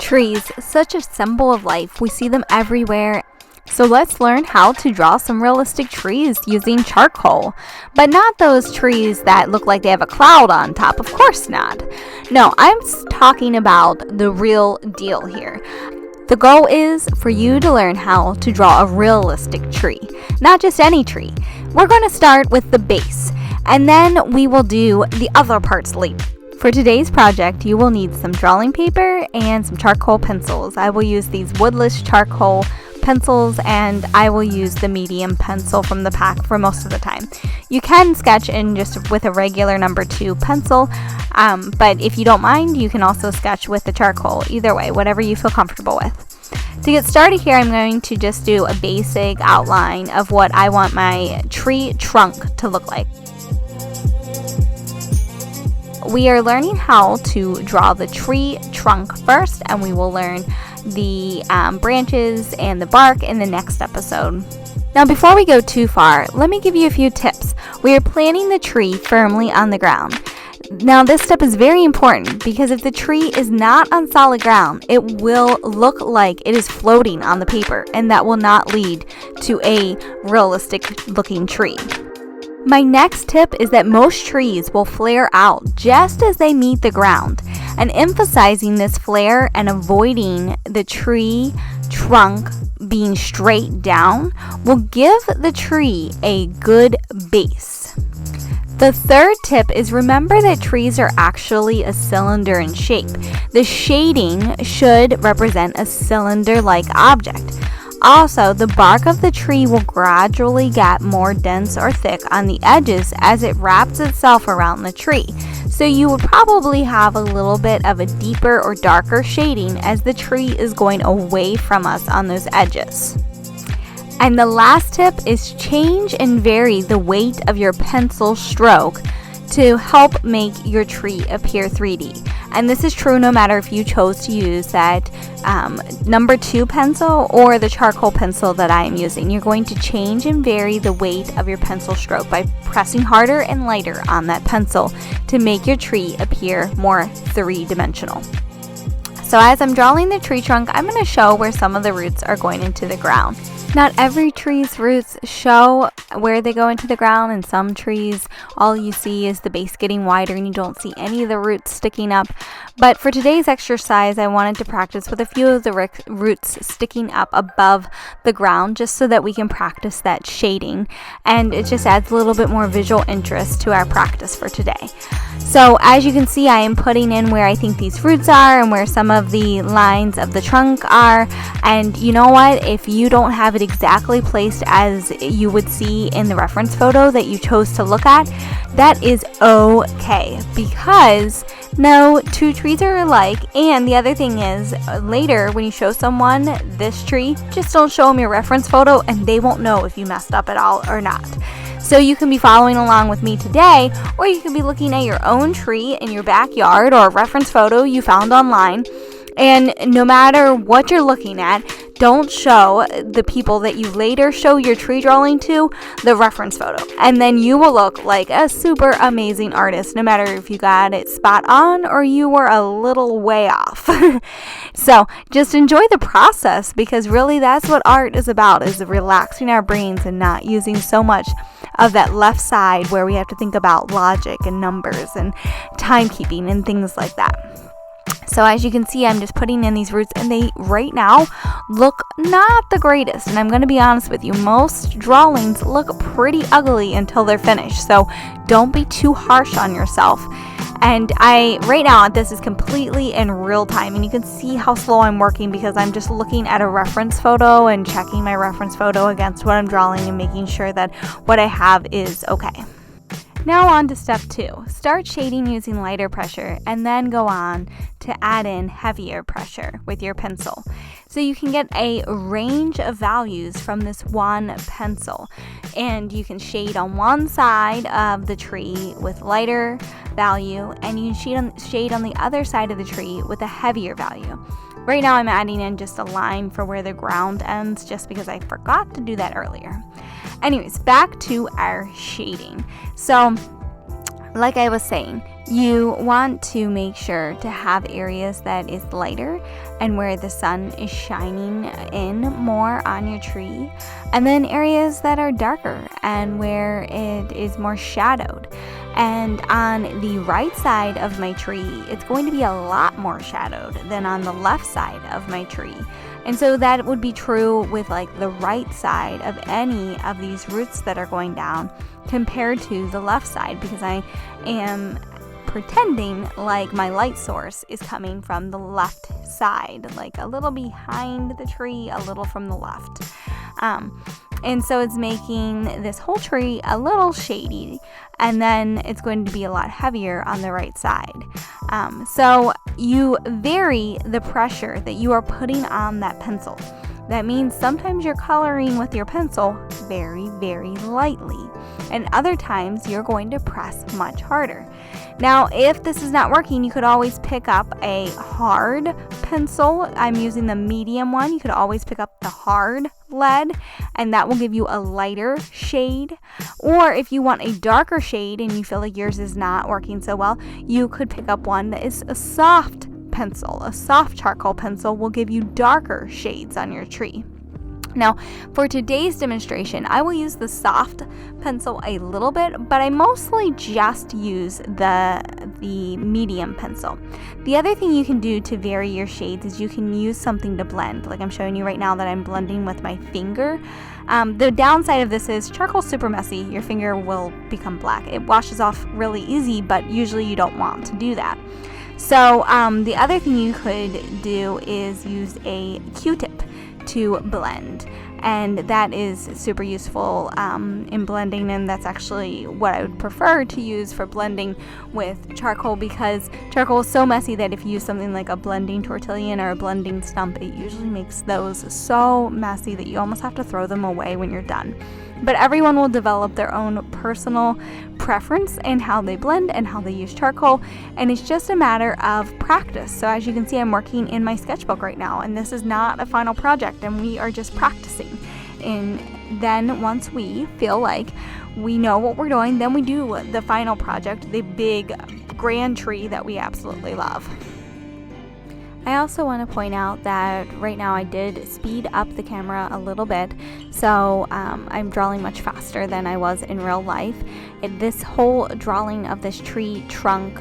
Trees, such a symbol of life. We see them everywhere. So let's learn how to draw some realistic trees using charcoal. But not those trees that look like they have a cloud on top. Of course not. No, I'm talking about the real deal here. The goal is for you to learn how to draw a realistic tree. Not just any tree. We're going to start with the base. And then we will do the other parts later. For today's project, you will need some drawing paper and some charcoal pencils. I will use these woodless charcoal pencils, and I will use the medium pencil from the pack for most of the time. You can sketch in just with a regular number 2 pencil, but if you don't mind, you can also sketch with the charcoal. Either way, whatever you feel comfortable with. To get started here, I'm going to just do a basic outline of what I want my tree trunk to look like. We are learning how to draw the tree trunk first, and we will learn the branches and the bark in the next episode. Now, before we go too far, let me give you a few tips. We are planting the tree firmly on the ground. Now, this step is very important because if the tree is not on solid ground, it will look like it is floating on the paper, and that will not lead to a realistic looking tree. My next tip is that most trees will flare out just as they meet the ground, and emphasizing this flare and avoiding the tree trunk being straight down will give the tree a good base. The third tip is remember that trees are actually a cylinder in shape. The shading should represent a cylinder-like object. Also, the bark of the tree will gradually get more dense or thick on the edges as it wraps itself around the tree. So you would probably have a little bit of a deeper or darker shading as the tree is going away from us on those edges. And the last tip is change and vary the weight of your pencil stroke to help make your tree appear 3D. And this is true no matter if you chose to use that number 2 pencil or the charcoal pencil that I am using. You're going to change and vary the weight of your pencil stroke by pressing harder and lighter on that pencil to make your tree appear more 3-dimensional. So as I'm drawing the tree trunk, I'm going to show where some of the roots are going into the ground. Not every tree's roots show where they go into the ground, and some trees all you see is the base getting wider and you don't see any of the roots sticking up. But for today's exercise, I wanted to practice with a few of the roots sticking up above the ground just so that we can practice that shading, and it just adds a little bit more visual interest to our practice for today. So as you can see, I am putting in where I think these roots are and where some of the lines of the trunk are. And you know what? If you don't have it exactly placed as you would see in the reference photo that you chose to look at, that is okay, because no 2 trees are alike. And the other thing is, later when you show someone this tree, just don't show them your reference photo and they won't know if you messed up at all or not. So you can be following along with me today, or you can be looking at your own tree in your backyard or a reference photo you found online. And no matter what you're looking at, don't show the people that you later show your tree drawing to the reference photo. And then you will look like a super amazing artist, no matter if you got it spot on or you were a little way off. So just enjoy the process, because really that's what art is about, is relaxing our brains and not using so much of that left side where we have to think about logic and numbers and timekeeping and things like that. So as you can see, I'm just putting in these roots, and they right now look not the greatest. And I'm going to be honest with you, most drawings look pretty ugly until they're finished. So don't be too harsh on yourself. And right now, this is completely in real time, and you can see how slow I'm working because I'm just looking at a reference photo and checking my reference photo against what I'm drawing and making sure that what I have is okay. Now on to step 2. Start shading using lighter pressure, and then go on to add in heavier pressure with your pencil. So you can get a range of values from this one pencil, and you can shade on one side of the tree with lighter value, and you can shade on the other side of the tree with a heavier value. Right now I'm adding in just a line for where the ground ends, just because I forgot to do that earlier. Anyways, back to our shading. So like I was saying, You want to make sure to have areas that is lighter and where the sun is shining in more on your tree, and then areas that are darker and where it is more shadowed. And on the right side of my tree, it's going to be a lot more shadowed than on the left side of my tree. And so that would be true with like the right side of any of these roots that are going down compared to the left side, because I am pretending like my light source is coming from the left side, like a little behind the tree, a little from the left. And so it's making this whole tree a little shady, and then it's going to be a lot heavier on the right side. So you vary the pressure that you are putting on that pencil. That means sometimes you're coloring with your pencil very, very lightly, and other times you're going to press much harder. Now, if this is not working, you could always pick up a hard pencil. I'm using the medium one. You could always pick up the hard lead, and that will give you a lighter shade. Or if you want a darker shade and you feel like yours is not working so well, you could pick up one that is a soft pencil. A soft charcoal pencil will give you darker shades on your tree. Now, for today's demonstration, I will use the soft pencil a little bit, but I mostly just use the medium pencil. The other thing you can do to vary your shades is you can use something to blend, like I'm showing you right now that I'm blending with my finger. The downside of this is charcoal's super messy. Your finger will become black. It washes off really easy, but usually you don't want to do that. So the other thing you could do is use a Q-tip to blend, and that is super useful in blending, and that's actually what I would prefer to use for blending with charcoal, because charcoal is so messy that if you use something like a blending tortillon or a blending stump, it usually makes those so messy that you almost have to throw them away when you're done. But everyone will develop their own personal preference in how they blend and how they use charcoal, and it's just a matter of practice. So as you can see, I'm working in my sketchbook right now, and this is not a final project, and we are just practicing. And then once we feel like we know what we're doing, then we do the final project, the big grand tree that we absolutely love. I also want to point out that right now I did speed up the camera a little bit, so I'm drawing much faster than I was in real life. This whole drawing of this tree trunk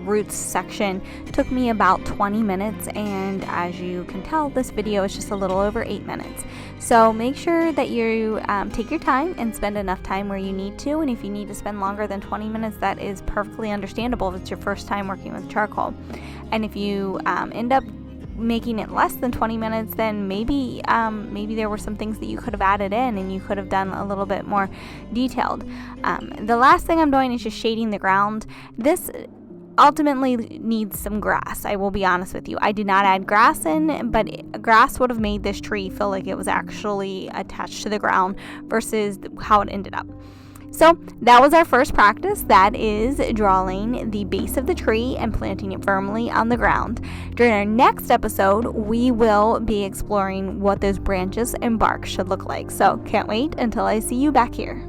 roots section took me about 20 minutes, and as you can tell, this video is just a little over 8 minutes. So make sure that you take your time and spend enough time where you need to, and if you need to spend longer than 20 minutes, that is perfectly understandable if it's your first time working with charcoal. And if you end up making it less than 20 minutes, then maybe there were some things that you could have added in and you could have done a little bit more detailed. The last thing I'm doing is just shading the ground. This ultimately needs some grass, I will be honest with you. I did not add grass in, but grass would have made this tree feel like it was actually attached to the ground versus how it ended up. So that was our first practice. That is drawing the base of the tree and planting it firmly on the ground. During our next episode, we will be exploring what those branches and bark should look like. So can't wait until I see you back here.